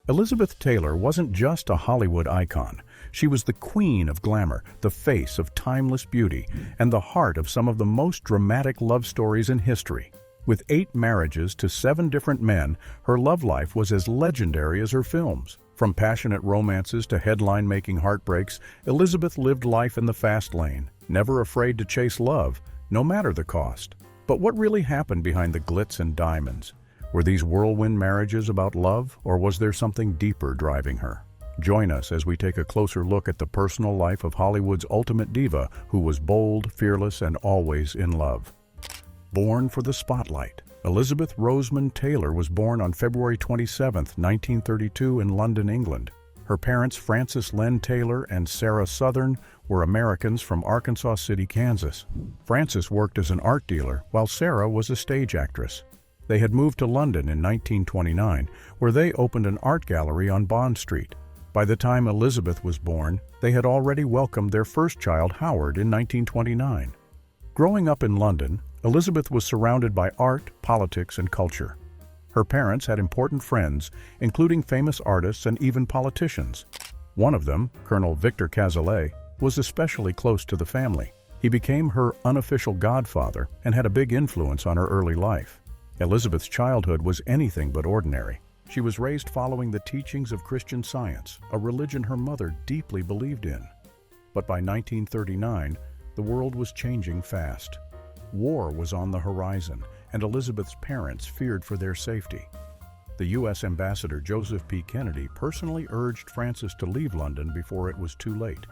Elizabeth Taylor wasn't just a Hollywood icon. She was the queen of glamour, the face of timeless beauty, and the heart of some of the most dramatic love stories in history. With 8 marriages to 7 different men, her love life was as legendary as her films. From passionate romances to headline-making heartbreaks, Elizabeth lived life in the fast lane, never afraid to chase love, no matter the cost. But what really happened behind the glitz and diamonds? Were these whirlwind marriages about love, or was there something deeper driving her? Join us as we take a closer look at the personal life of Hollywood's ultimate diva, who was bold, fearless, and always in love. Born for the spotlight, Elizabeth Rosamond Taylor was born on February 27, 1932 in London, England. Her parents, Frances Len Taylor and Sarah Southern, were Americans from Arkansas City, Kansas. Frances worked as an art dealer, while Sarah was a stage actress. They had moved to London in 1929, where they opened an art gallery on Bond Street. By the time Elizabeth was born, they had already welcomed their first child, Howard, in 1929. Growing up in London, Elizabeth was surrounded by art, politics, and culture. Her parents had important friends, including famous artists and even politicians. One of them, Colonel Victor Cazalet, was especially close to the family. He became her unofficial godfather and had a big influence on her early life. Elizabeth's childhood was anything but ordinary. She was raised following the teachings of Christian Science, a religion her mother deeply believed in. But by 1939, the world was changing fast. War was on the horizon, and Elizabeth's parents feared for their safety. The U.S. Ambassador Joseph P. Kennedy personally urged Frances to leave London before it was too late.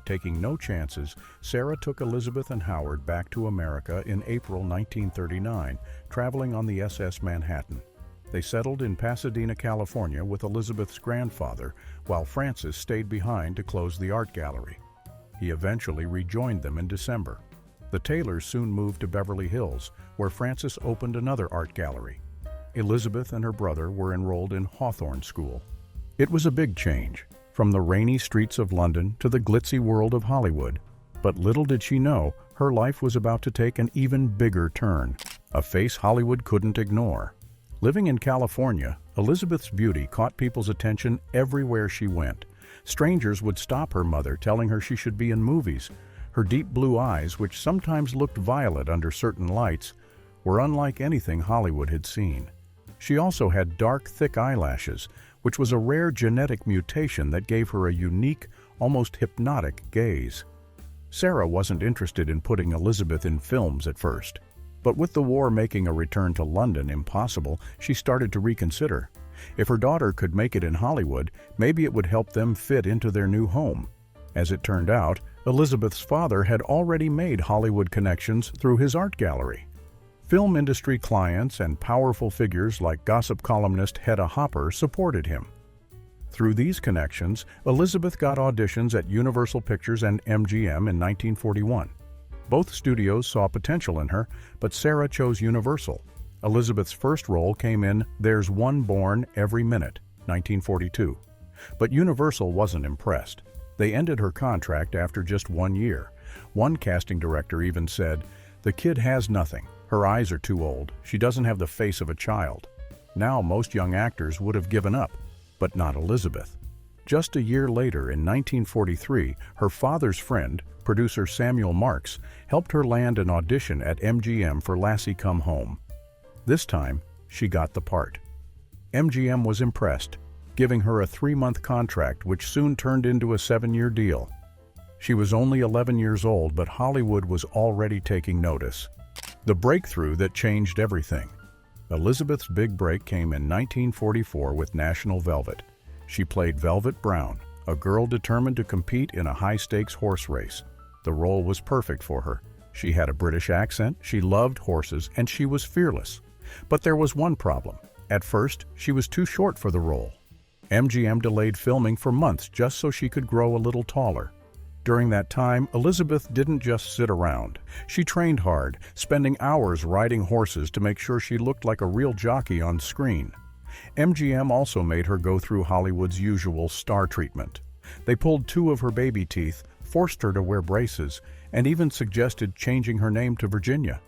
Taking no chances, Sarah took Elizabeth and Howard back to America in April 1939, traveling on the SS Manhattan. They settled in Pasadena, California with Elizabeth's grandfather, while Frances stayed behind to close the art gallery. He eventually rejoined them in December. The Taylors soon moved to Beverly Hills, where Frances opened another art gallery. Elizabeth and her brother were enrolled in Hawthorne School. It was a big change, from the rainy streets of London to the glitzy world of Hollywood. But little did she know, her life was about to take an even bigger turn, a face Hollywood couldn't ignore. Living in California, Elizabeth's beauty caught people's attention everywhere she went. Strangers would stop her mother, telling her she should be in movies. Her deep blue eyes, which sometimes looked violet under certain lights, were unlike anything Hollywood had seen. She also had dark, thick eyelashes, which was a rare genetic mutation that gave her a unique, almost hypnotic gaze. Sarah wasn't interested in putting Elizabeth in films at first. But with the war making a return to London impossible, she started to reconsider. If her daughter could make it in Hollywood, maybe it would help them fit into their new home. As it turned out, Elizabeth's father had already made Hollywood connections through his art gallery. Film industry clients and powerful figures like gossip columnist Hedda Hopper supported him. Through these connections, Elizabeth got auditions at Universal Pictures and MGM in 1941. Both studios saw potential in her, but Sarah chose Universal. Elizabeth's first role came in There's One Born Every Minute, 1942. But Universal wasn't impressed. They ended her contract after just 1 year. One casting director even said, "The kid has nothing. Her eyes are too old. She doesn't have the face of a child." Now most young actors would have given up, but not Elizabeth. Just a year later, in 1943, her father's friend, producer Samuel Marks, helped her land an audition at MGM for Lassie Come Home. This time, she got the part. MGM was impressed, giving her a 3-month contract which soon turned into a 7-year deal. She was only 11 years old, but Hollywood was already taking notice. The breakthrough that changed everything. Elizabeth's big break came in 1944 with National Velvet. She played Velvet Brown, a girl determined to compete in a high-stakes horse race. The role was perfect for her. She had a British accent, she loved horses, and she was fearless. But there was one problem. At first, she was too short for the role. MGM delayed filming for months just so she could grow a little taller. During that time, Elizabeth didn't just sit around. She trained hard, spending hours riding horses to make sure she looked like a real jockey on screen. MGM also made her go through Hollywood's usual star treatment. They pulled 2 of her baby teeth, forced her to wear braces, and even suggested changing her name to Virginia.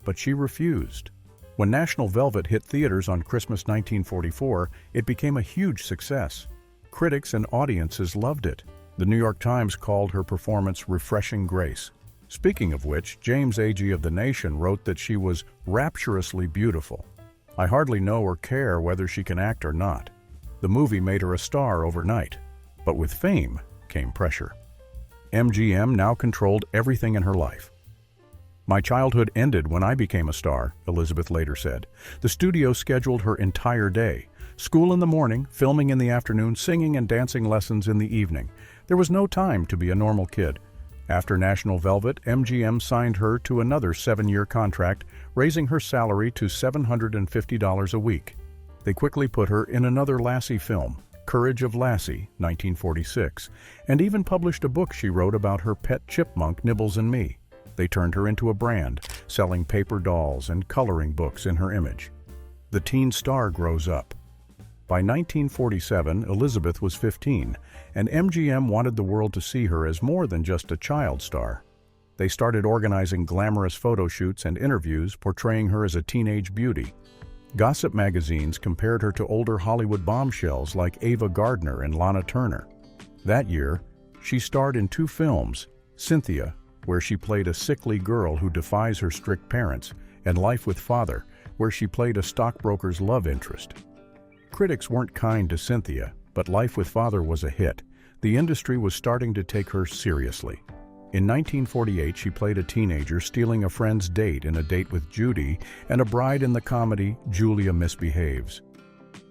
But she refused. When National Velvet hit theaters on Christmas 1944, it became a huge success. Critics and audiences loved it. The New York Times called her performance refreshing grace. Speaking of which, James Agee of The Nation wrote that she was rapturously beautiful. I hardly know or care whether she can act or not. The movie made her a star overnight. But with fame came pressure. MGM now controlled everything in her life. "My childhood ended when I became a star," Elizabeth later said. "The studio scheduled her entire day. School in the morning, filming in the afternoon, singing and dancing lessons in the evening. There was no time to be a normal kid." After National Velvet, MGM signed her to another 7-year contract, raising her salary to $750 a week. They quickly put her in another Lassie film, Courage of Lassie, 1946, and even published a book she wrote about her pet chipmunk Nibbles and Me. They turned her into a brand, selling paper dolls and coloring books in her image. The teen star grows up. By 1947, Elizabeth was 15, and MGM wanted the world to see her as more than just a child star. They started organizing glamorous photo shoots and interviews portraying her as a teenage beauty. Gossip magazines compared her to older Hollywood bombshells like Ava Gardner and Lana Turner. That year, she starred in 2 films, Cynthia, where she played a sickly girl who defies her strict parents, and Life with Father, where she played a stockbroker's love interest. Critics weren't kind to Cynthia, but Life with Father was a hit. The industry was starting to take her seriously. In 1948, she played a teenager stealing a friend's date in A Date with Judy and a bride in the comedy Julia Misbehaves.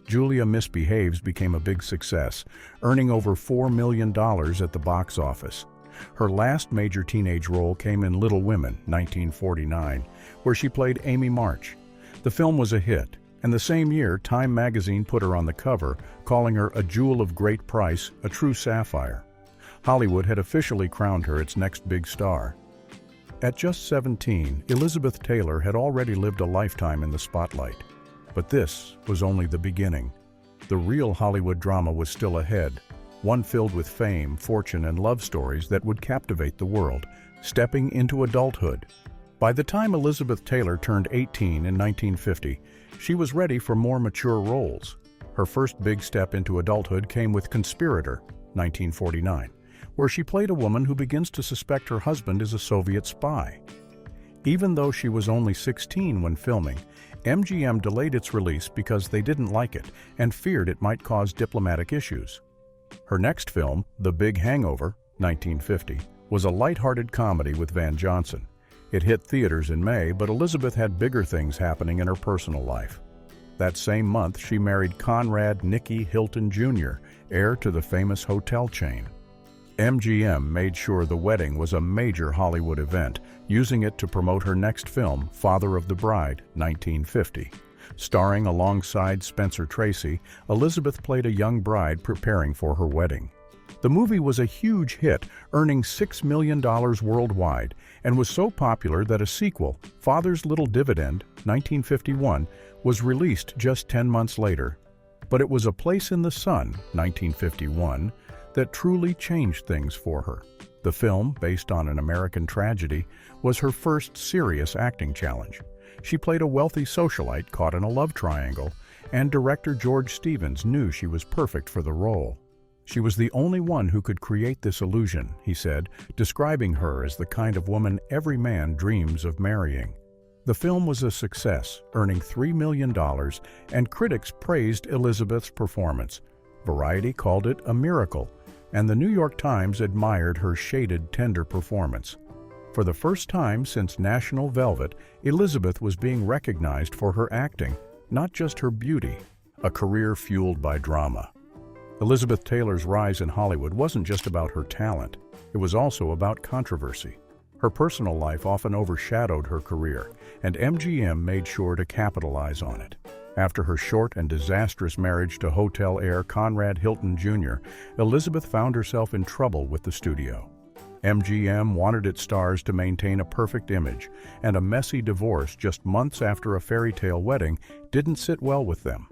Julia Misbehaves became a big success, earning over $4 million at the box office. Her last major teenage role came in Little Women, 1949, where she played Amy March. The film was a hit, and the same year, Time magazine put her on the cover, calling her a jewel of great price, a true sapphire. Hollywood had officially crowned her its next big star. At just 17, Elizabeth Taylor had already lived a lifetime in the spotlight. But this was only the beginning. The real Hollywood drama was still ahead, one filled with fame, fortune, and love stories that would captivate the world, stepping into adulthood. By the time Elizabeth Taylor turned 18 in 1950, she was ready for more mature roles. Her first big step into adulthood came with Conspirator, 1949, where she played a woman who begins to suspect her husband is a Soviet spy. Even though she was only 16 when filming, MGM delayed its release because they didn't like it and feared it might cause diplomatic issues. Her next film, The Big Hangover, 1950, was a light-hearted comedy with Van Johnson. It hit theaters in May, but Elizabeth had bigger things happening in her personal life. That same month, she married Conrad Hilton Jr., heir to the famous hotel chain. MGM made sure the wedding was a major Hollywood event, using it to promote her next film, Father of the Bride, 1950. Starring alongside Spencer Tracy, Elizabeth played a young bride preparing for her wedding. The movie was a huge hit, earning $6 million worldwide, and was so popular that a sequel, Father's Little Dividend, 1951, was released just 10 months later. But it was A Place in the Sun, 1951, that truly changed things for her. The film, based on an American tragedy, was her first serious acting challenge. She played a wealthy socialite caught in a love triangle, and director George Stevens knew she was perfect for the role. She was the only one who could create this illusion, he said, describing her as the kind of woman every man dreams of marrying. The film was a success, earning $3 million, and critics praised Elizabeth's performance. Variety called it a miracle, and the New York Times admired her shaded, tender performance. For the first time since National Velvet, Elizabeth was being recognized for her acting, not just her beauty, a career fueled by drama. Elizabeth Taylor's rise in Hollywood wasn't just about her talent, it was also about controversy. Her personal life often overshadowed her career, and MGM made sure to capitalize on it. After her short and disastrous marriage to hotel heir Conrad Hilton Jr., Elizabeth found herself in trouble with the studio. MGM wanted its stars to maintain a perfect image, and a messy divorce just months after a fairy tale wedding didn't sit well with them.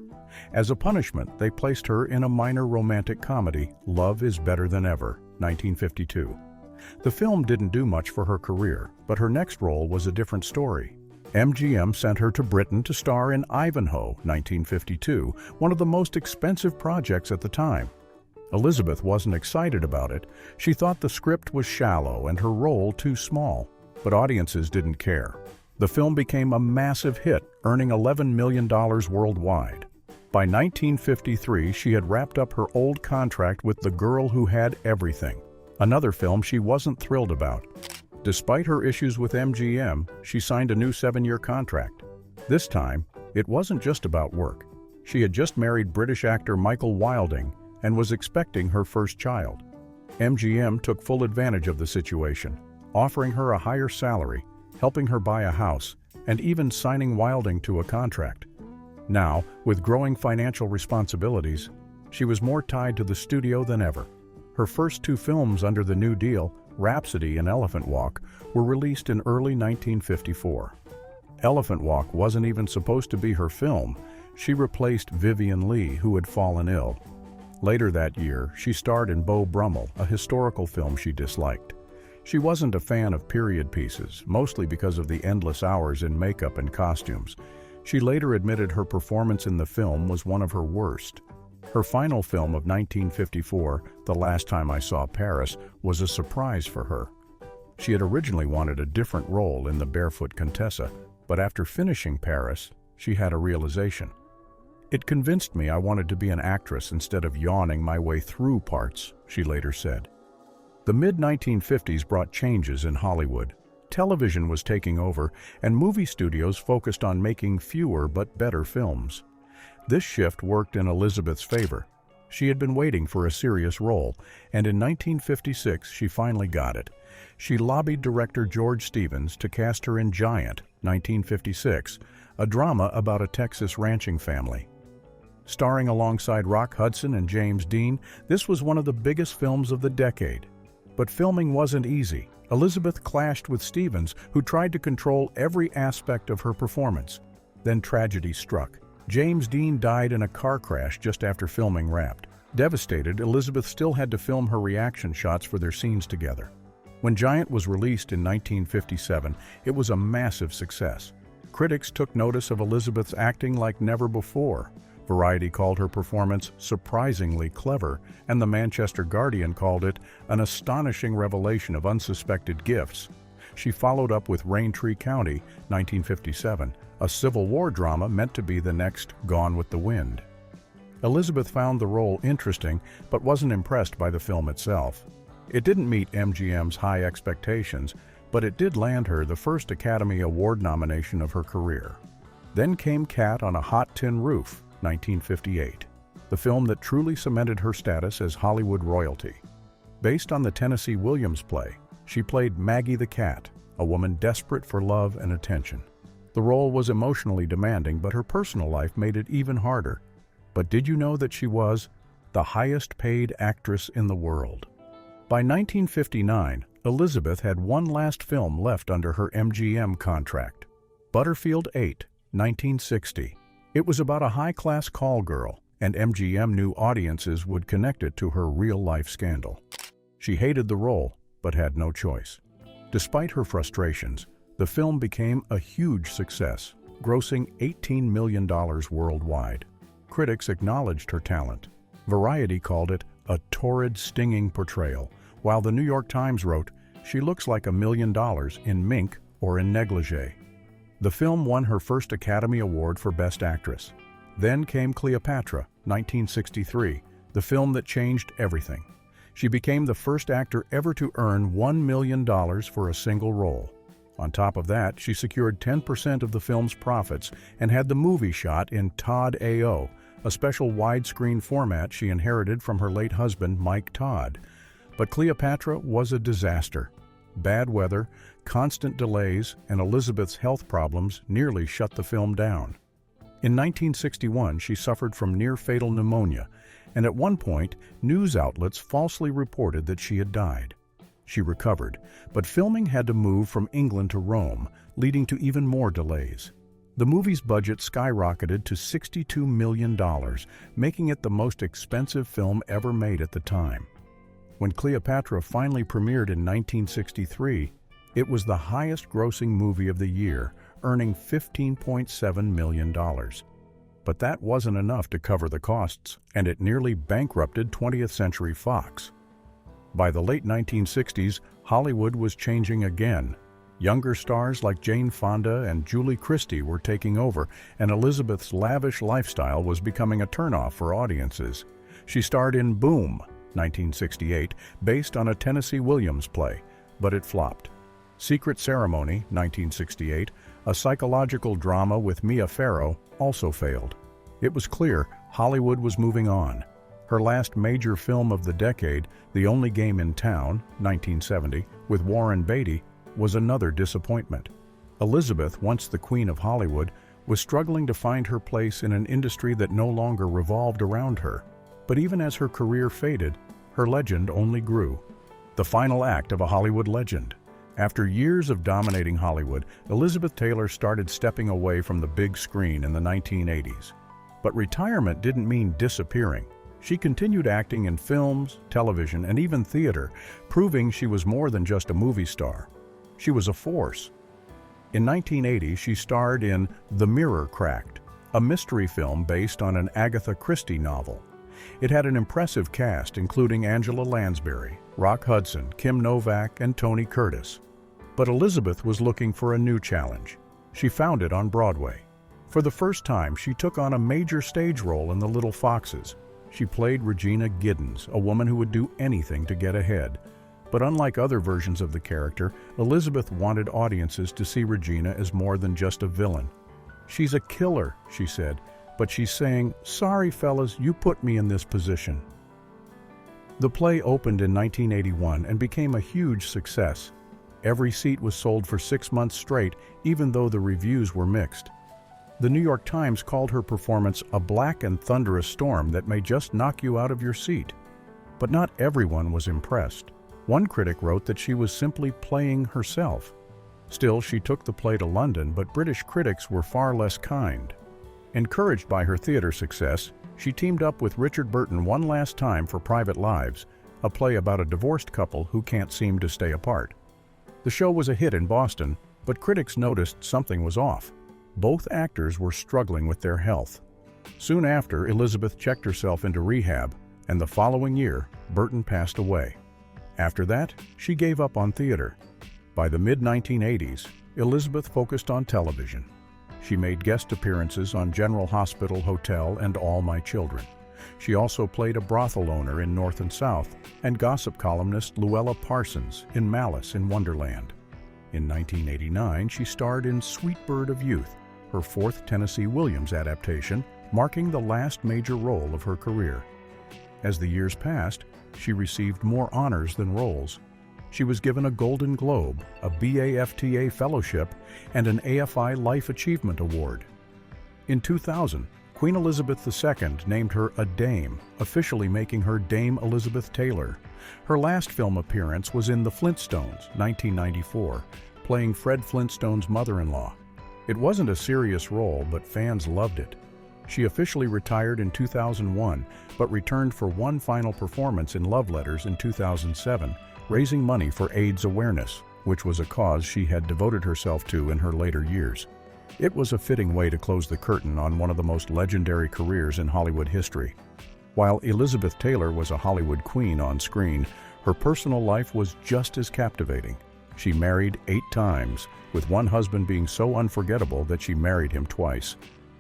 As a punishment, they placed her in a minor romantic comedy, Love is Better Than Ever, 1952. The film didn't do much for her career, but her next role was a different story. MGM sent her to Britain to star in Ivanhoe, 1952, one of the most expensive projects at the time. Elizabeth wasn't excited about it. She thought the script was shallow and her role too small. But audiences didn't care. The film became a massive hit, earning $11 million worldwide. By 1953, she had wrapped up her old contract with The Girl Who Had Everything, another film she wasn't thrilled about. Despite her issues with MGM, she signed a new 7-year contract. This time, it wasn't just about work. She had just married British actor Michael Wilding and was expecting her first child. MGM took full advantage of the situation, offering her a higher salary, helping her buy a house, and even signing Wilding to a contract. Now, with growing financial responsibilities, she was more tied to the studio than ever. Her first 2 films under the New Deal, Rhapsody and Elephant Walk, were released in early 1954. Elephant Walk wasn't even supposed to be her film. She replaced Vivien Leigh, who had fallen ill. Later that year, she starred in Beau Brummel, a historical film she disliked. She wasn't a fan of period pieces, mostly because of the endless hours in makeup and costumes. She later admitted her performance in the film was one of her worst. Her final film of 1954, The Last Time I Saw Paris, was a surprise for her. She had originally wanted a different role in The Barefoot Contessa, but after finishing Paris, she had a realization. It convinced me I wanted to be an actress instead of yawning my way through parts, she later said. The mid-1950s brought changes in Hollywood. Television was taking over, and movie studios focused on making fewer but better films. This shift worked in Elizabeth's favor. She had been waiting for a serious role, and in 1956 she finally got it. She lobbied director George Stevens to cast her in Giant, 1956, a drama about a Texas ranching family. Starring alongside Rock Hudson and James Dean, this was one of the biggest films of the decade. But filming wasn't easy. Elizabeth clashed with Stevens, who tried to control every aspect of her performance. Then tragedy struck. James Dean died in a car crash just after filming wrapped. Devastated, Elizabeth still had to film her reaction shots for their scenes together. When Giant was released in 1957, it was a massive success. Critics took notice of Elizabeth's acting like never before. Variety called her performance surprisingly clever, and the Manchester Guardian called it an astonishing revelation of unsuspected gifts. She followed up with Raintree County, 1957, a Civil War drama meant to be the next Gone with the Wind. Elizabeth found the role interesting, but wasn't impressed by the film itself. It didn't meet MGM's high expectations, but it did land her the first Academy Award nomination of her career. Then came Cat on a Hot Tin Roof, 1958, the film that truly cemented her status as Hollywood royalty. Based on the Tennessee Williams play, she played Maggie the Cat, a woman desperate for love and attention. The role was emotionally demanding, but her personal life made it even harder. But did you know that she was the highest-paid actress in the world? By 1959, Elizabeth had one last film left under her MGM contract, Butterfield 8, 1960. It was about a high-class call girl, and MGM knew audiences would connect it to her real-life scandal. She hated the role, but had no choice. Despite her frustrations, the film became a huge success, grossing $18 million worldwide. Critics acknowledged her talent. Variety called it a torrid, stinging portrayal, while the New York Times wrote, "She looks like $1 million in mink or in negligee." The film won her first Academy Award for Best Actress. Then came Cleopatra, 1963, the film that changed everything. She became the first actor ever to earn $1 million for a single role. On top of that, she secured 10% of the film's profits and had the movie shot in Todd AO, a special widescreen format she inherited from her late husband, Mike Todd. But Cleopatra was a disaster. Bad weather, constant delays, and Elizabeth's health problems nearly shut the film down. In 1961, she suffered from near-fatal pneumonia, and at one point, news outlets falsely reported that she had died. She recovered, but filming had to move from England to Rome, leading to even more delays. The movie's budget skyrocketed to $62 million, making it the most expensive film ever made at the time. When Cleopatra finally premiered in 1963, it was the highest-grossing movie of the year, earning $15.7 million. But that wasn't enough to cover the costs, and it nearly bankrupted 20th Century Fox. By the late 1960s, Hollywood was changing again. Younger stars like Jane Fonda and Julie Christie were taking over, and Elizabeth's lavish lifestyle was becoming a turnoff for audiences. She starred in Boom, 1968, based on a Tennessee Williams play, but it flopped. Secret Ceremony, 1968, a psychological drama with Mia Farrow, also failed. It was clear Hollywood was moving on. Her last major film of the decade, The Only Game in Town, 1970, with Warren Beatty, was another disappointment. Elizabeth, once the Queen of Hollywood, was struggling to find her place in an industry that no longer revolved around her. But even as her career faded, her legend only grew. The final act of a Hollywood legend. After years of dominating Hollywood, Elizabeth Taylor started stepping away from the big screen in the 1980s. But retirement didn't mean disappearing. She continued acting in films, television, and even theater, proving she was more than just a movie star. She was a force. In 1980, she starred in The Mirror Cracked, a mystery film based on an Agatha Christie novel. It had an impressive cast, including Angela Lansbury, Rock Hudson, Kim Novak, and Tony Curtis. But Elizabeth was looking for a new challenge. She found it on Broadway. For the first time, she took on a major stage role in The Little Foxes. She played Regina Giddens, a woman who would do anything to get ahead. But unlike other versions of the character, Elizabeth wanted audiences to see Regina as more than just a villain. "She's a killer," she said, but she's saying, "Sorry, fellas, you put me in this position." The play opened in 1981 and became a huge success. Every seat was sold for 6 months straight, even though the reviews were mixed. The New York Times called her performance a black and thunderous storm that may just knock you out of your seat. But not everyone was impressed. One critic wrote that she was simply playing herself. Still, she took the play to London, but British critics were far less kind. Encouraged by her theater success, she teamed up with Richard Burton one last time for Private Lives, a play about a divorced couple who can't seem to stay apart. The show was a hit in Boston, but critics noticed something was off. Both actors were struggling with their health. Soon after, Elizabeth checked herself into rehab, and the following year, Burton passed away. After that, she gave up on theater. By the mid-1980s, Elizabeth focused on television. She made guest appearances on General Hospital Hotel and All My Children. She also played a brothel owner in North and South and gossip columnist Luella Parsons in Malice in Wonderland. In 1989, she starred in Sweet Bird of Youth, her fourth Tennessee Williams adaptation, marking the last major role of her career. As the years passed, she received more honors than roles. She was given a Golden Globe, a BAFTA Fellowship, and an AFI Life Achievement Award. In 2000, Queen Elizabeth II named her a Dame, officially making her Dame Elizabeth Taylor. Her last film appearance was in The Flintstones, 1994, playing Fred Flintstone's mother-in-law. It wasn't a serious role, but fans loved it. She officially retired in 2001, but returned for one final performance in Love Letters in 2007, raising money for AIDS awareness, which was a cause she had devoted herself to in her later years. It was a fitting way to close the curtain on one of the most legendary careers in Hollywood history. While Elizabeth Taylor was a Hollywood queen on screen, her personal life was just as captivating. She married 8 times, with one husband being so unforgettable that she married him twice.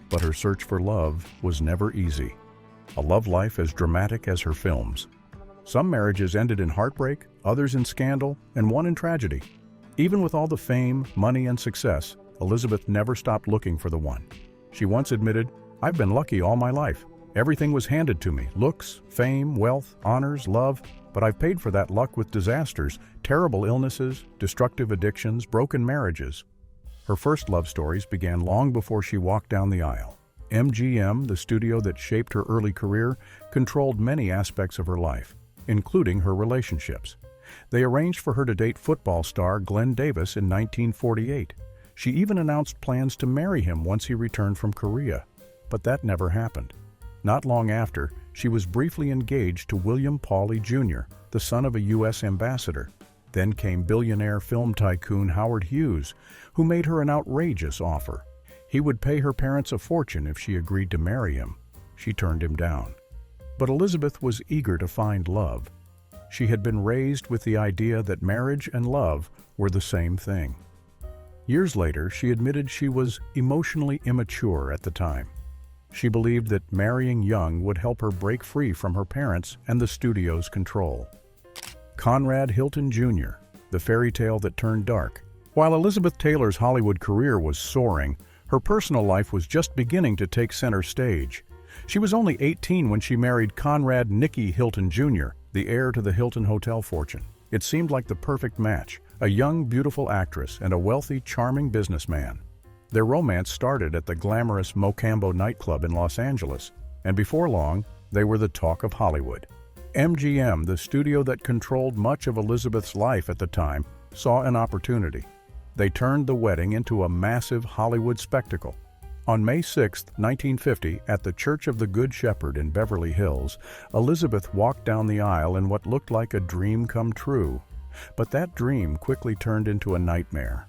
But her search for love was never easy. A love life as dramatic as her films. Some marriages ended in heartbreak, others in scandal, and one in tragedy. Even with all the fame, money, and success, Elizabeth never stopped looking for the one. She once admitted, "I've been lucky all my life. Everything was handed to me, looks, fame, wealth, honors, love, but I've paid for that luck with disasters, terrible illnesses, destructive addictions, broken marriages." Her first love stories began long before she walked down the aisle. MGM, the studio that shaped her early career, controlled many aspects of her life, including her relationships. They arranged for her to date football star Glenn Davis in 1948. She even announced plans to marry him once he returned from Korea. But that never happened. Not long after, she was briefly engaged to William Pauley Jr., the son of a U.S. ambassador. Then came billionaire film tycoon Howard Hughes, who made her an outrageous offer. He would pay her parents a fortune if she agreed to marry him. She turned him down. But Elizabeth was eager to find love. She had been raised with the idea that marriage and love were the same thing. Years later, she admitted she was emotionally immature at the time. She believed that marrying young would help her break free from her parents and the studio's control. Conrad Hilton Jr., the fairy tale that turned dark. While Elizabeth Taylor's Hollywood career was soaring, her personal life was just beginning to take center stage. She was only 18 when she married Conrad Nicky Hilton Jr., the heir to the Hilton Hotel fortune. It seemed like the perfect match, a young, beautiful actress and a wealthy, charming businessman. Their romance started at the glamorous Mocambo nightclub in Los Angeles, and before long, they were the talk of Hollywood. MGM, the studio that controlled much of Elizabeth's life at the time, saw an opportunity. They turned the wedding into a massive Hollywood spectacle. On May 6, 1950, at the Church of the Good Shepherd in Beverly Hills, Elizabeth walked down the aisle in what looked like a dream come true. But that dream quickly turned into a nightmare.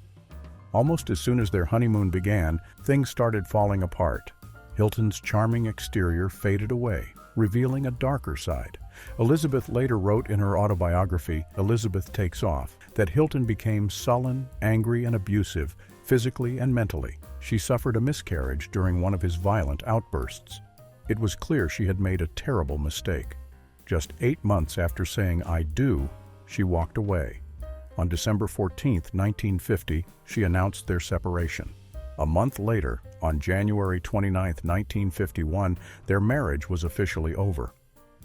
Almost as soon as their honeymoon began, things started falling apart. Hilton's charming exterior faded away, revealing a darker side. Elizabeth later wrote in her autobiography, Elizabeth Takes Off, that Hilton became sullen, angry, and abusive, physically and mentally. She suffered a miscarriage during one of his violent outbursts. It was clear she had made a terrible mistake. Just 8 months after saying "I do," she walked away. On December 14, 1950, she announced their separation. A month later, on January 29, 1951, their marriage was officially over.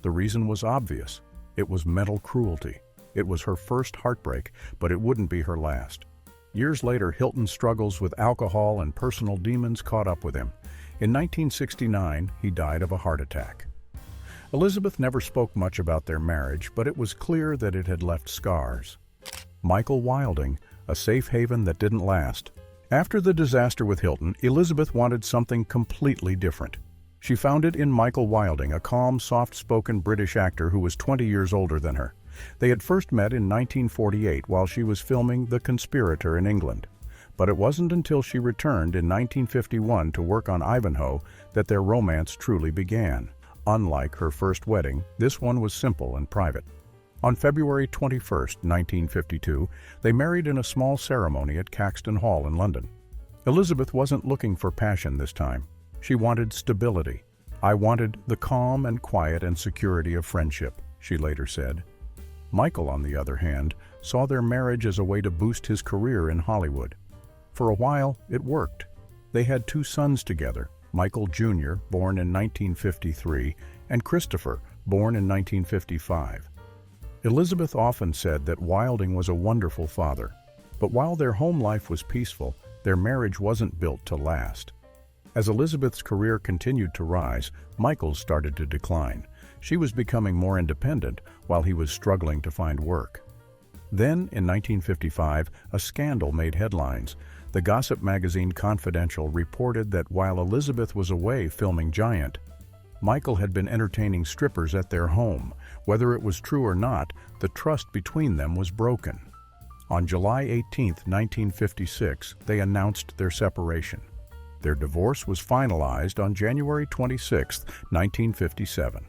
The reason was obvious. It was mental cruelty. It was her first heartbreak, but it wouldn't be her last. Years later, Hilton's struggles with alcohol and personal demons caught up with him. In 1969, he died of a heart attack. Elizabeth never spoke much about their marriage, but it was clear that it had left scars. Michael Wilding, a safe haven that didn't last. After the disaster with Hilton, Elizabeth wanted something completely different. She found it in Michael Wilding, a calm, soft-spoken British actor who was 20 years older than her. They had first met in 1948 while she was filming The Conspirator in England. But it wasn't until she returned in 1951 to work on Ivanhoe that their romance truly began. Unlike her first wedding, this one was simple and private. On February 21, 1952, they married in a small ceremony at Caxton Hall in London. Elizabeth wasn't looking for passion this time. She wanted stability. "I wanted the calm and quiet and security of friendship," she later said. Michael, on the other hand, saw their marriage as a way to boost his career in Hollywood. For a while, it worked. They had 2 sons together, Michael Jr., born in 1953, and Christopher, born in 1955. Elizabeth often said that Wilding was a wonderful father, but while their home life was peaceful, their marriage wasn't built to last. As Elizabeth's career continued to rise, Michael's started to decline. She was becoming more independent while he was struggling to find work. Then, in 1955, a scandal made headlines. The gossip magazine Confidential reported that while Elizabeth was away filming Giant, Michael had been entertaining strippers at their home. Whether it was true or not, the trust between them was broken. On July 18, 1956, they announced their separation. Their divorce was finalized on January 26, 1957.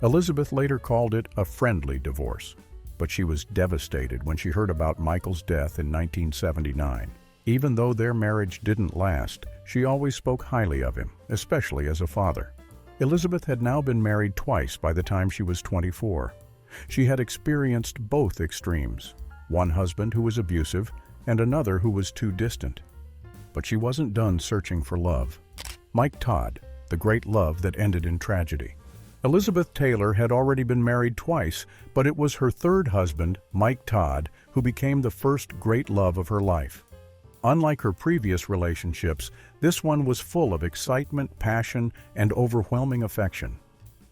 Elizabeth later called it a friendly divorce, but she was devastated when she heard about Michael's death in 1979. Even though their marriage didn't last, she always spoke highly of him, especially as a father. Elizabeth had now been married twice by the time she was 24. She had experienced both extremes, one husband who was abusive and another who was too distant. But she wasn't done searching for love. Mike Todd, the great love that ended in tragedy. Elizabeth Taylor had already been married twice, but it was her third husband, Mike Todd, who became the first great love of her life. Unlike her previous relationships, this one was full of excitement, passion, and overwhelming affection.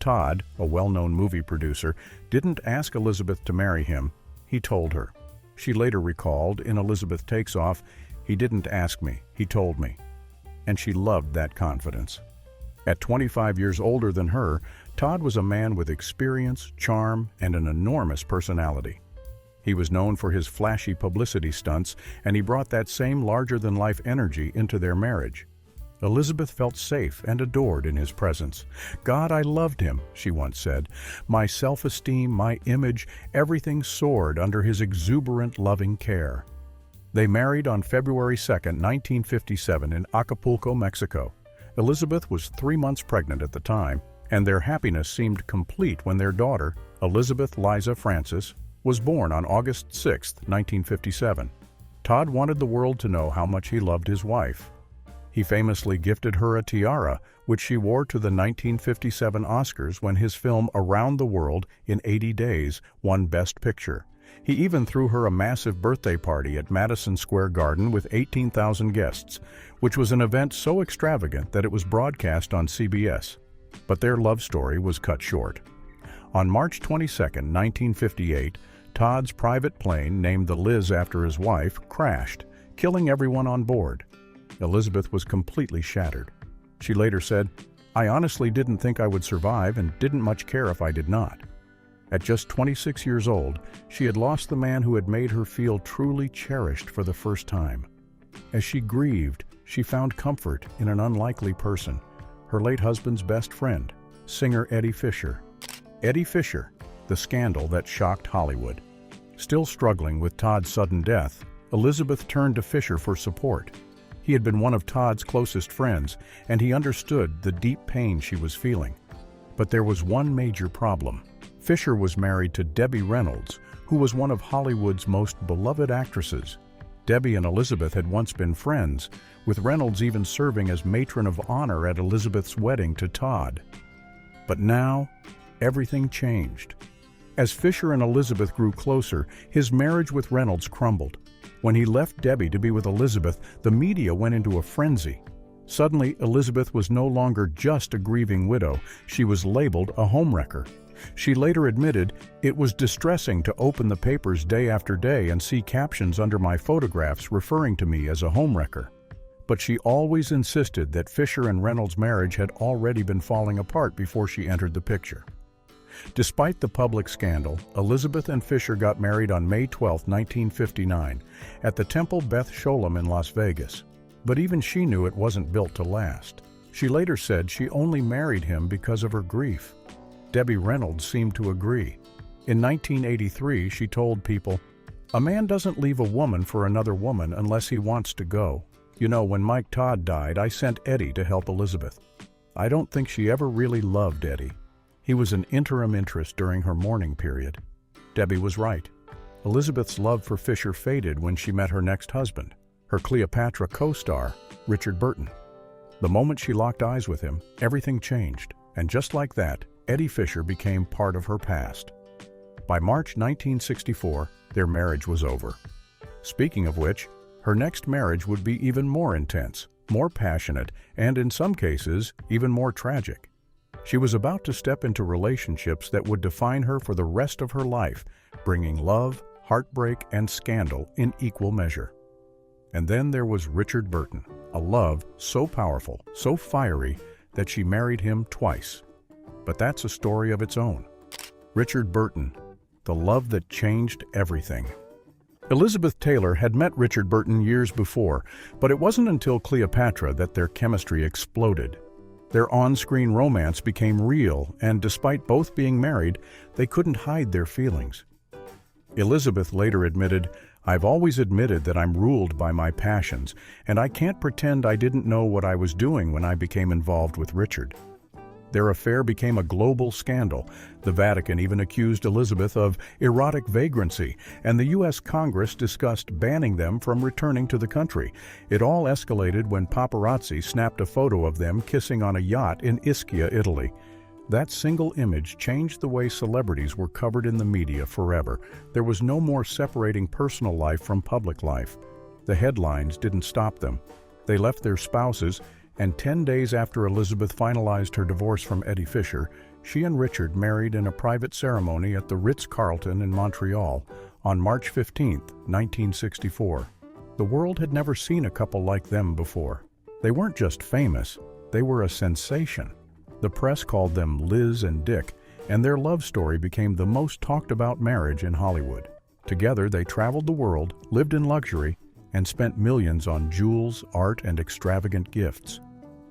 Todd, a well-known movie producer, didn't ask Elizabeth to marry him. He told her. She later recalled, in Elizabeth Takes Off, "He didn't ask me, he told me." And she loved that confidence. At 25 years older than her, Todd was a man with experience, charm, and an enormous personality. He was known for his flashy publicity stunts, and he brought that same larger-than-life energy into their marriage. Elizabeth felt safe and adored in his presence. "God, I loved him," she once said. "My self-esteem, my image, everything soared under his exuberant, loving care." They married on February 2, 1957 in Acapulco, Mexico. Elizabeth was 3 months pregnant at the time, and their happiness seemed complete when their daughter, Elizabeth Liza Frances, was born on August 6, 1957. Todd wanted the world to know how much he loved his wife. He famously gifted her a tiara, which she wore to the 1957 Oscars when his film Around the World in 80 Days won Best Picture. He even threw her a massive birthday party at Madison Square Garden with 18,000 guests, which was an event so extravagant that it was broadcast on CBS. But their love story was cut short. On March 22, 1958, Todd's private plane, named the Liz after his wife, crashed, killing everyone on board. Elizabeth was completely shattered. She later said, "I honestly didn't think I would survive and didn't much care if I did not." At just 26 years old, she had lost the man who had made her feel truly cherished for the first time. As she grieved, she found comfort in an unlikely person, her late husband's best friend, singer Eddie Fischer. Eddie Fischer, the scandal that shocked Hollywood. Still struggling with Todd's sudden death, Elizabeth turned to Fischer for support. He had been one of Todd's closest friends, and he understood the deep pain she was feeling. But there was one major problem. Fischer was married to Debbie Reynolds, who was one of Hollywood's most beloved actresses. Debbie and Elizabeth had once been friends, with Reynolds even serving as matron of honor at Elizabeth's wedding to Todd. But now, everything changed. As Fischer and Elizabeth grew closer, his marriage with Reynolds crumbled. When he left Debbie to be with Elizabeth, the media went into a frenzy. Suddenly, Elizabeth was no longer just a grieving widow, she was labeled a homewrecker. She later admitted, "It was distressing to open the papers day after day and see captions under my photographs referring to me as a homewrecker." But she always insisted that Fischer and Reynolds' marriage had already been falling apart before she entered the picture. Despite the public scandal, Elizabeth and Fischer got married on May 12, 1959, at the Temple Beth Sholem in Las Vegas. But even she knew it wasn't built to last. She later said she only married him because of her grief. Debbie Reynolds seemed to agree. In 1983, she told People, "A man doesn't leave a woman for another woman unless he wants to go. You know, when Mike Todd died, I sent Eddie to help Elizabeth." I don't think she ever really loved Eddie. He was an interim interest during her mourning period. Debbie was right. Elizabeth's love for Fischer faded when she met her next husband, her Cleopatra co-star, Richard Burton. The moment she locked eyes with him, everything changed, and just like that, Eddie Fischer became part of her past. By March 1964, their marriage was over. Speaking of which, her next marriage would be even more intense, more passionate, and in some cases, even more tragic. She was about to step into relationships that would define her for the rest of her life, bringing love, heartbreak, and scandal in equal measure. And then there was Richard Burton, a love so powerful, so fiery, that she married him twice. But that's a story of its own. Richard Burton, the love that changed everything. Elizabeth Taylor had met Richard Burton years before, but it wasn't until Cleopatra that their chemistry exploded. Their on-screen romance became real, and despite both being married, they couldn't hide their feelings. Elizabeth later admitted, "I've always admitted that I'm ruled by my passions, and I can't pretend I didn't know what I was doing when I became involved with Richard." Their affair became a global scandal. The Vatican even accused Elizabeth of erotic vagrancy, and the U.S. Congress discussed banning them from returning to the country. It all escalated when paparazzi snapped a photo of them kissing on a yacht in Ischia, Italy. That single image changed the way celebrities were covered in the media forever. There was no more separating personal life from public life. The headlines didn't stop them. They left their spouses, and 10 days after Elizabeth finalized her divorce from Eddie Fischer, she and Richard married in a private ceremony at the Ritz-Carlton in Montreal on March 15, 1964. The world had never seen a couple like them before. They weren't just famous, they were a sensation. The press called them Liz and Dick, and their love story became the most talked about marriage in Hollywood. Together, they traveled the world, lived in luxury, and spent millions on jewels, art, and extravagant gifts.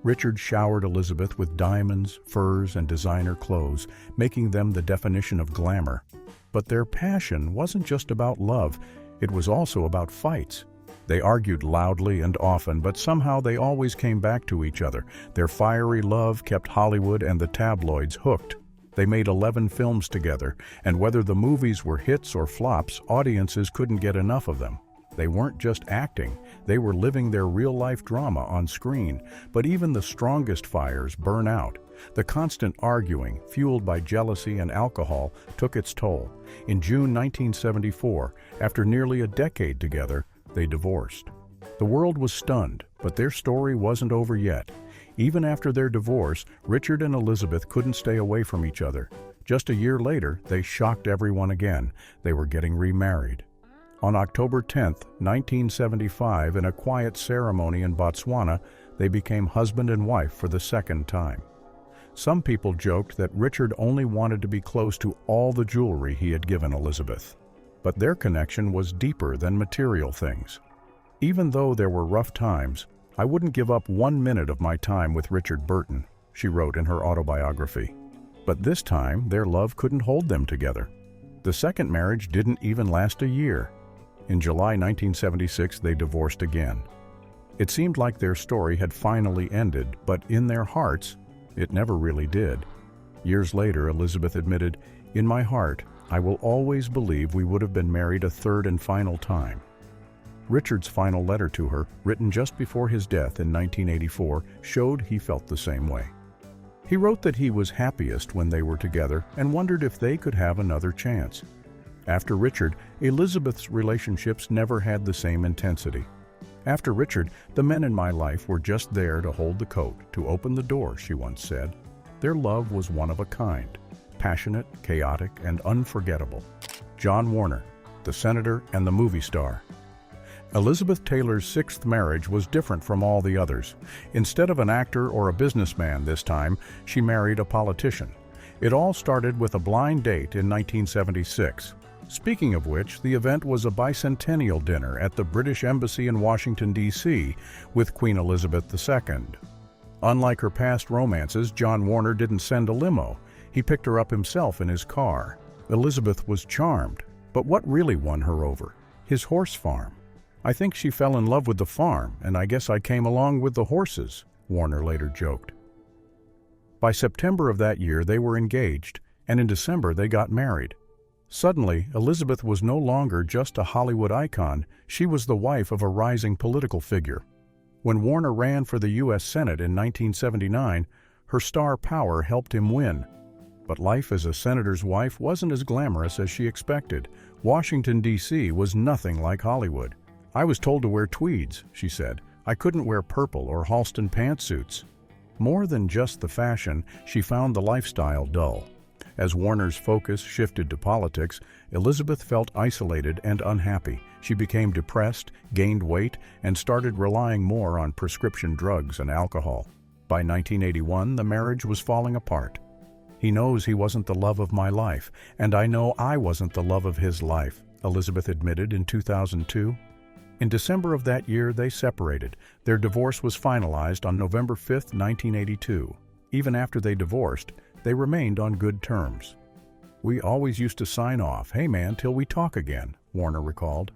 Richard showered Elizabeth with diamonds, furs, and designer clothes, making them the definition of glamour. But their passion wasn't just about love, it was also about fights. They argued loudly and often, but somehow they always came back to each other. Their fiery love kept Hollywood and the tabloids hooked. They made 11 films together, and whether the movies were hits or flops, audiences couldn't get enough of them. They weren't just acting, they were living their real-life drama on screen. But even the strongest fires burn out. The constant arguing, fueled by jealousy and alcohol, took its toll. In June 1974, after nearly a decade together, they divorced. The world was stunned, but their story wasn't over yet. Even after their divorce, Richard and Elizabeth couldn't stay away from each other. Just a year later, they shocked everyone again. They were getting remarried. On October 10, 1975, in a quiet ceremony in Botswana, they became husband and wife for the second time. Some people joked that Richard only wanted to be close to all the jewelry he had given Elizabeth. But their connection was deeper than material things. Even though there were rough times, I wouldn't give up 1 minute of my time with Richard Burton, she wrote in her autobiography. But this time, their love couldn't hold them together. The second marriage didn't even last a year. In July 1976, they divorced again. It seemed like their story had finally ended, but in their hearts, it never really did. Years later, Elizabeth admitted, "In my heart, I will always believe we would have been married a third and final time." Richard's final letter to her, written just before his death in 1984, showed he felt the same way. He wrote that he was happiest when they were together and wondered if they could have another chance. After Richard, Elizabeth's relationships never had the same intensity. After Richard, the men in my life were just there to hold the coat, to open the door, she once said. Their love was one of a kind, passionate, chaotic, and unforgettable. John Warner, the senator and the movie star. Elizabeth Taylor's sixth marriage was different from all the others. Instead of an actor or a businessman this time, she married a politician. It all started with a blind date in 1976. Speaking of which, the event was a bicentennial dinner at the British Embassy in Washington, D.C., with Queen Elizabeth II. Unlike her past romances, John Warner didn't send a limo. He picked her up himself in his car. Elizabeth was charmed, but what really won her over? His horse farm. "I think she fell in love with the farm, and I guess I came along with the horses," Warner later joked. By September of that year, they were engaged, and in December they got married. Suddenly, Elizabeth was no longer just a Hollywood icon, she was the wife of a rising political figure. When Warner ran for the U.S. Senate in 1979, her star power helped him win. But life as a senator's wife wasn't as glamorous as she expected. Washington, D.C. was nothing like Hollywood. "I was told to wear tweeds," she said. "I couldn't wear purple or Halston pantsuits." More than just the fashion, she found the lifestyle dull. As Warner's focus shifted to politics, Elizabeth felt isolated and unhappy. She became depressed, gained weight, and started relying more on prescription drugs and alcohol. By 1981, the marriage was falling apart. "He knows he wasn't the love of my life, and I know I wasn't the love of his life," Elizabeth admitted in 2002. In December of that year, they separated. Their divorce was finalized on November 5, 1982. Even after they divorced, they remained on good terms. "We always used to sign off, 'Hey man, till we talk again,'" Warner recalled.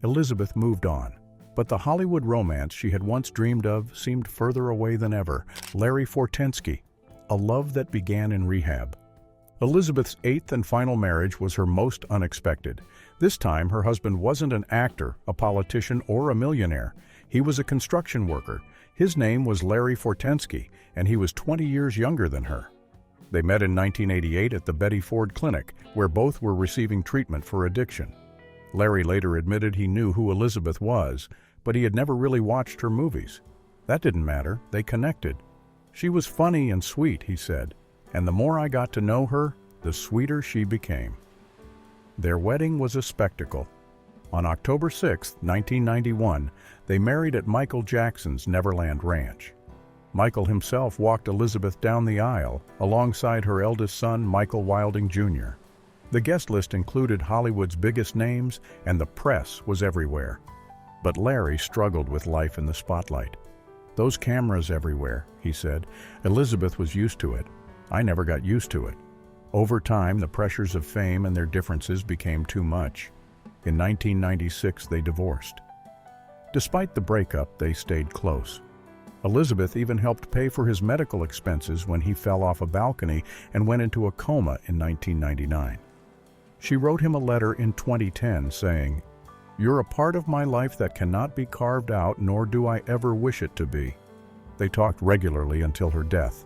Elizabeth moved on, but the Hollywood romance she had once dreamed of seemed further away than ever. Larry Forensky, a love that began in rehab. Elizabeth's eighth and final marriage was her most unexpected. This time, her husband wasn't an actor, a politician, or a millionaire. He was a construction worker. His name was Larry Forensky, and he was 20 years younger than her. They met in 1988 at the Betty Ford Clinic, where both were receiving treatment for addiction. Larry later admitted he knew who Elizabeth was, but he had never really watched her movies. That didn't matter. They connected. "She was funny and sweet," he said, "and the more I got to know her, the sweeter she became." Their wedding was a spectacle. On October 6, 1991, they married at Michael Jackson's Neverland Ranch. Michael himself walked Elizabeth down the aisle alongside her eldest son, Michael Wilding Jr. The guest list included Hollywood's biggest names, and the press was everywhere. But Larry struggled with life in the spotlight. "Those cameras everywhere," he said. "Elizabeth was used to it. I never got used to it." Over time, the pressures of fame and their differences became too much. In 1996, they divorced. Despite the breakup, they stayed close. Elizabeth even helped pay for his medical expenses when he fell off a balcony and went into a coma in 1999. She wrote him a letter in 2010 saying, "You're a part of my life that cannot be carved out, nor do I ever wish it to be." They talked regularly until her death.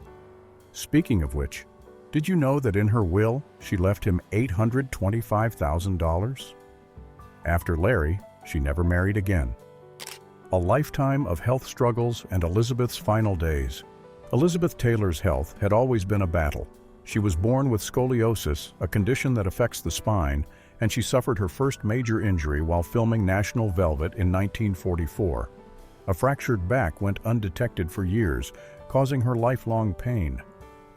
Speaking of which, did you know that in her will, she left him $825,000? After Larry, she never married again. A lifetime of health struggles and Elizabeth's final days. Elizabeth Taylor's health had always been a battle. She was born with scoliosis, a condition that affects the spine, and she suffered her first major injury while filming National Velvet in 1944. A fractured back went undetected for years, causing her lifelong pain.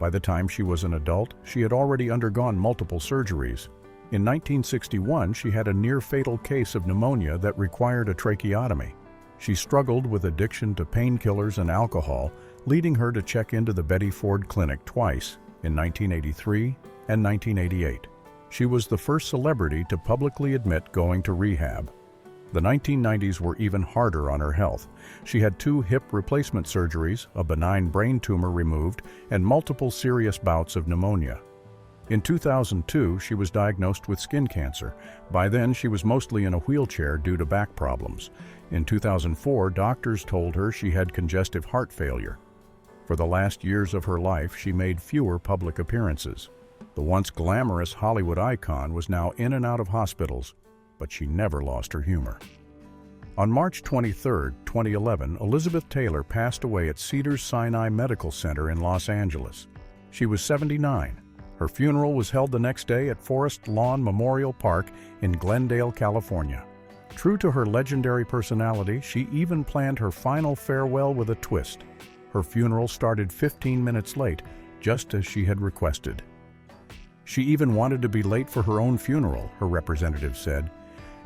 By the time she was an adult, she had already undergone multiple surgeries. In 1961, she had a near-fatal case of pneumonia that required a tracheotomy. She struggled with addiction to painkillers and alcohol, leading her to check into the Betty Ford Clinic twice, in 1983 and 1988. She was the first celebrity to publicly admit going to rehab. The 1990s were even harder on her health. She had 2 hip replacement surgeries, a benign brain tumor removed, and multiple serious bouts of pneumonia. In 2002, she was diagnosed with skin cancer. By then, she was mostly in a wheelchair due to back problems. In 2004, doctors told her she had congestive heart failure. For the last years of her life, she made fewer public appearances. The once glamorous Hollywood icon was now in and out of hospitals, but she never lost her humor. On March 23, 2011, Elizabeth Taylor passed away at Cedars-Sinai Medical Center in Los Angeles. She was 79. Her funeral was held the next day at Forest Lawn Memorial Park in Glendale, California. True to her legendary personality, she even planned her final farewell with a twist. Her funeral started 15 minutes late, just as she had requested. She even wanted to be late for her own funeral, her representative said.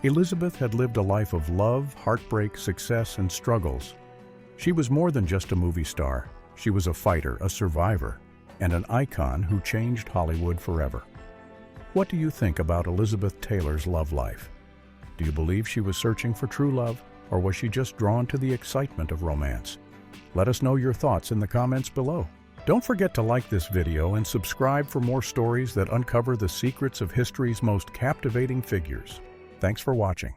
Elizabeth had lived a life of love, heartbreak, success, and struggles. She was more than just a movie star. She was a fighter, a survivor, and an icon who changed Hollywood forever. What do you think about Elizabeth Taylor's love life? Do you believe she was searching for true love, or was she just drawn to the excitement of romance? Let us know your thoughts in the comments below. Don't forget to like this video and subscribe for more stories that uncover the secrets of history's most captivating figures. Thanks for watching.